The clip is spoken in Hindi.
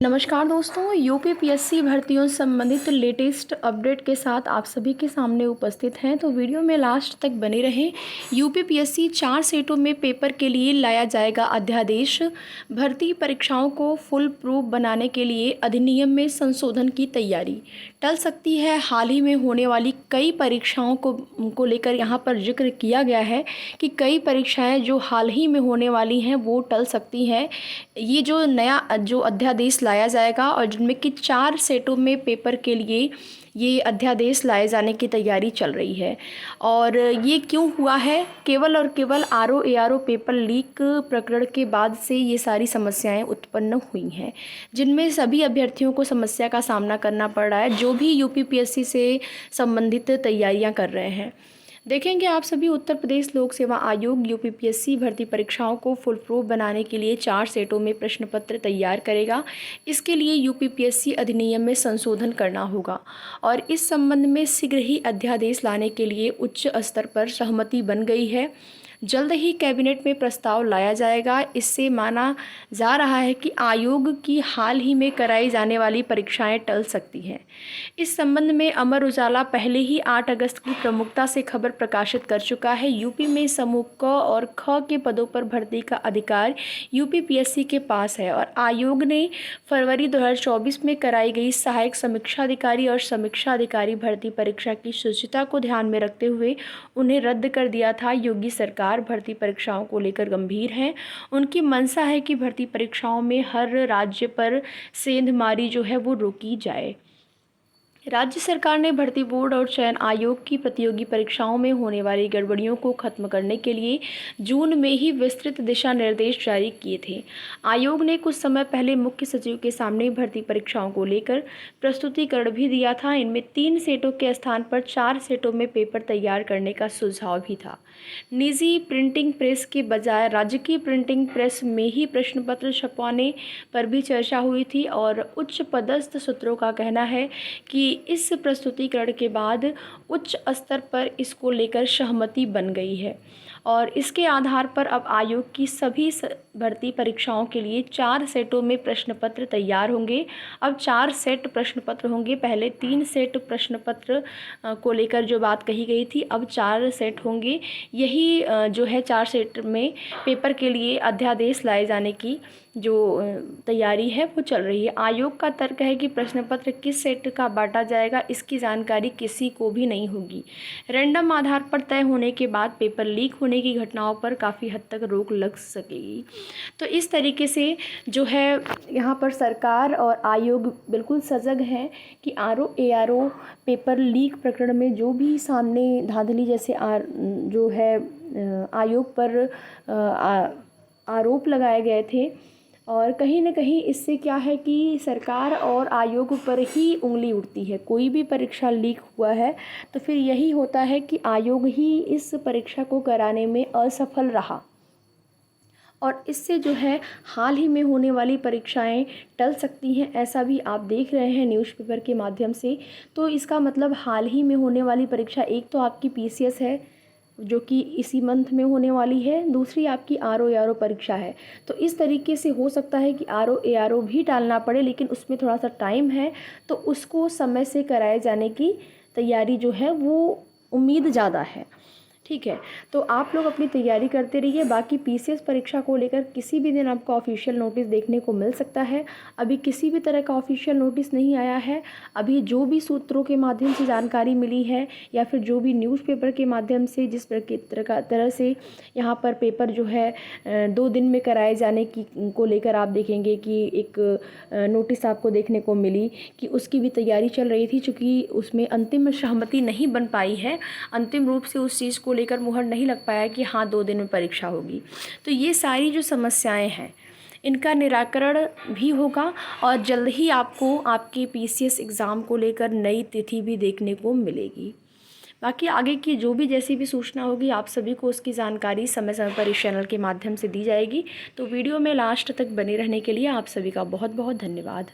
नमस्कार दोस्तों, यूपीपीएससी भर्तियों से संबंधित लेटेस्ट अपडेट के साथ आप सभी के सामने उपस्थित हैं। तो वीडियो में लास्ट तक बने रहें। यूपीपीएससी 4 सेटों में पेपर के लिए लाया जाएगा अध्यादेश। भर्ती परीक्षाओं को फुल प्रूफ बनाने के लिए अधिनियम में संशोधन की तैयारी टल सकती है। हाल ही में होने वाली कई परीक्षाओं को लेकर यहाँ पर जिक्र किया गया है कि कई परीक्षाएँ जो हाल ही में होने वाली हैं वो टल सकती हैं। ये जो नया अध्यादेश लाया जाएगा और जिनमें कि 4 सेटों में पेपर के लिए ये अध्यादेश लाए जाने की तैयारी चल रही है। और ये क्यों हुआ है? केवल और केवल आरओ पेपर लीक प्रकरण के बाद से ये सारी समस्याएं उत्पन्न हुई हैं, जिनमें सभी अभ्यर्थियों को समस्या का सामना करना पड़ रहा है जो भी यूपीपीएससी से संबंधित तैयारियां कर रहे हैं। देखेंगे आप सभी, उत्तर प्रदेश लोक सेवा आयोग यूपीपीएससी भर्ती परीक्षाओं को फुल प्रूफ बनाने के लिए 4 सेटों में प्रश्न पत्र तैयार करेगा। इसके लिए यूपीपीएससी अधिनियम में संशोधन करना होगा और इस संबंध में शीघ्र ही अध्यादेश लाने के लिए उच्च स्तर पर सहमति बन गई है। जल्द ही कैबिनेट में प्रस्ताव लाया जाएगा। इससे माना जा रहा है कि आयोग की हाल ही में कराई जाने वाली परीक्षाएं टल सकती हैं। इस संबंध में अमर उजाला पहले ही 8 अगस्त की प्रमुखता से खबर प्रकाशित कर चुका है। यूपी में समूह क और ख के पदों पर भर्ती का अधिकार यूपीपीएससी के पास है और आयोग ने फरवरी 2024 में कराई गई सहायक समीक्षा अधिकारी और समीक्षा अधिकारी भर्ती परीक्षा की शुचिता को ध्यान में रखते हुए उन्हें रद्द कर दिया था। योगी सरकार भर्ती परीक्षाओं को लेकर गंभीर हैं। उनकी मंशा है कि भर्ती परीक्षाओं में हर राज्य पर सेंधमारी जो है वो रोकी जाए। राज्य सरकार ने भर्ती बोर्ड और चयन आयोग की प्रतियोगी परीक्षाओं में होने वाली गड़बड़ियों को खत्म करने के लिए जून में ही विस्तृत दिशा निर्देश जारी किए थे। आयोग ने कुछ समय पहले मुख्य सचिव के सामने भर्ती परीक्षाओं को लेकर प्रस्तुतिकरण भी दिया था। इनमें 3 सेटों के स्थान पर 4 सेटों में पेपर तैयार करने का सुझाव भी था। निजी प्रिंटिंग प्रेस के बजाय राजकीय प्रिंटिंग प्रेस में ही प्रश्न पत्र छपवाने पर भी चर्चा हुई थी और उच्च पदस्थ सूत्रों का कहना है कि इस प्रस्तुतिकरण के बाद उच्च स्तर पर इसको लेकर सहमति बन गई है और इसके आधार पर अब आयोग की सभी भर्ती परीक्षाओं के लिए 4 सेटों में प्रश्न पत्र तैयार होंगे। अब 4 सेट प्रश्न पत्र होंगे। पहले 3 सेट प्रश्न पत्र को लेकर जो बात कही गई थी, अब 4 सेट होंगे। यही जो है 4 सेट में पेपर के लिए अध्यादेश लाए जाने की जो तैयारी है वो चल रही है। आयोग का तर्क है कि प्रश्न पत्र किस सेट का बांटा जाएगा इसकी जानकारी किसी को भी नहीं होगी। रैंडम आधार पर तय होने के बाद पेपर लीक होने की घटनाओं पर काफ़ी हद तक रोक लग सकेगी। तो इस तरीके से जो है यहाँ पर सरकार और आयोग बिल्कुल सजग हैं कि आरओ पेपर लीक प्रकरण में जो भी सामने धांधली जैसे जो है आयोग पर आरोप लगाए गए थे और कहीं न कहीं इससे क्या है कि सरकार और आयोग पर ही उंगली उठती है। कोई भी परीक्षा लीक हुआ है तो फिर यही होता है कि आयोग ही इस परीक्षा को कराने में असफल रहा और इससे जो है हाल ही में होने वाली परीक्षाएं टल सकती हैं। ऐसा भी आप देख रहे हैं न्यूज़पेपर के माध्यम से। तो इसका मतलब हाल ही में होने वाली परीक्षा एक तो आपकी पीसीएस है जो कि इसी मंथ में होने वाली है, दूसरी आपकी आरओ परीक्षा है। तो इस तरीके से हो सकता है कि आरओ भी टालना पड़े, लेकिन उसमें थोड़ा सा टाइम है तो उसको समय से कराए जाने की तैयारी जो है वो उम्मीद ज़्यादा है। ठीक है, तो आप लोग अपनी तैयारी करते रहिए। बाकी पीसीएस परीक्षा को लेकर किसी भी दिन आपको ऑफिशियल नोटिस देखने को मिल सकता है। अभी किसी भी तरह का ऑफिशियल नोटिस नहीं आया है। अभी जो भी सूत्रों के माध्यम से जानकारी मिली है या फिर जो भी न्यूज़पेपर के माध्यम से जिस तरह से यहाँ पर पेपर जो है 2 दिन में कराए जाने की को लेकर आप देखेंगे कि एक नोटिस आपको देखने को मिली कि उसकी भी तैयारी चल रही थी। चूँकि उसमें अंतिम सहमति नहीं बन पाई है, अंतिम रूप से उस चीज़ को लेकर मुहर नहीं लग पाया कि हाँ 2 दिन में परीक्षा होगी। तो ये सारी जो समस्याएं हैं इनका निराकरण भी होगा और जल्द ही आपको आपके पीसीएस एग्ज़ाम को लेकर नई तिथि भी देखने को मिलेगी। बाकी आगे की जो भी जैसी भी सूचना होगी आप सभी को उसकी जानकारी समय समय पर इस चैनल के माध्यम से दी जाएगी। तो वीडियो में लास्ट तक बने रहने के लिए आप सभी का बहुत बहुत धन्यवाद।